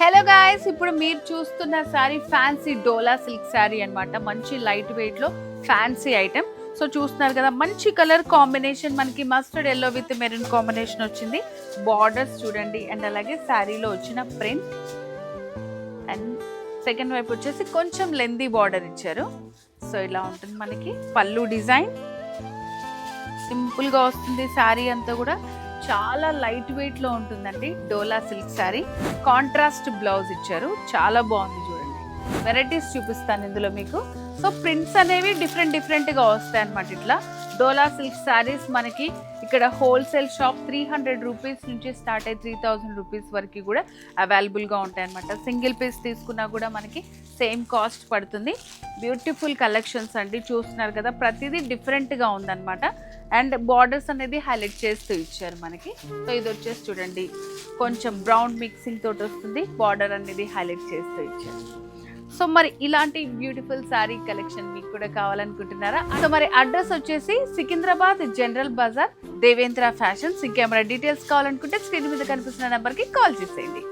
Hello guys, ఇప్పుడు మీరు చూస్తున్న సారీ ఫ్యాన్సీ డోలా సిల్క్ సారీ అన్నమాట. మంచి లైట్ వెయిట్ లో ఫ్యాన్సీ ఐటమ్. సో చూస్తున్నారు కదా, మంచి కలర్ కాంబినేషన్, మనకి mustard yellow with maroon combination వచ్చింది. బార్డర్స్ చూడండి, అండ్ అలాగే శారీలో వచ్చిన ప్రింట్, అండ్ సెకండ్ వైపు వచ్చేసి కొంచెం లెందీ బార్డర్ ఇచ్చారు. సో ఇలా ఉంటుంది మనకి పళ్ళు డిజైన్. సింపుల్ గా వస్తుంది శారీ అంతా కూడా, చాలా లైట్ వెయిట్ లో ఉంటుందండి. డోలా సిల్క్ శారీ, కాంట్రాస్ట్ బ్లౌజ్ ఇచ్చారు, చాలా బాగుంది. చూడండి, వెరైటీస్ చూపిస్తాను ఇందులో మీకు. సో ప్రింట్స్ అనేవి డిఫరెంట్ గా వస్తాయి అనమాట. ఇట్లా డోలా సిల్క్ శారీస్ మనకి ఇక్కడ హోల్సేల్ షాప్ 300 రూపీస్ నుంచి స్టార్ట్ అయ్యి 3000 రూపీస్ వరకు కూడా అవైలబుల్గా ఉంటాయి అనమాట. సింగిల్ పీస్ తీసుకున్నా కూడా మనకి సేమ్ కాస్ట్ పడుతుంది. బ్యూటిఫుల్ కలెక్షన్స్ అండి, చూస్తున్నారు కదా, ప్రతిదీ డిఫరెంట్గా ఉందన్నమాట. అండ్ బార్డర్స్ అనేది హైలైట్ చేస్తూ ఇచ్చారు మనకి. సో ఇది వచ్చేసి చూడండి, కొంచెం బ్రౌన్ మిక్సింగ్ తోటి వస్తుంది, బార్డర్ అనేది హైలైట్ చేస్తూ ఇచ్చారు. సో మరి ఇలాంటి బ్యూటిఫుల్ శారీ కలెక్షన్ మీకు కూడా కావాలనుకుంటున్నారా? సో మరి అడ్రస్ వచ్చేసి సికింద్రాబాద్ జనరల్ బజార్, దేవేంద్ర ఫ్యాషన్స్. ఇంకేమైనా డీటెయిల్స్ కావాలనుకుంటే స్క్రీన్ మీద కనిపిస్తున్న నెంబర్కి కాల్ చేసేయండి.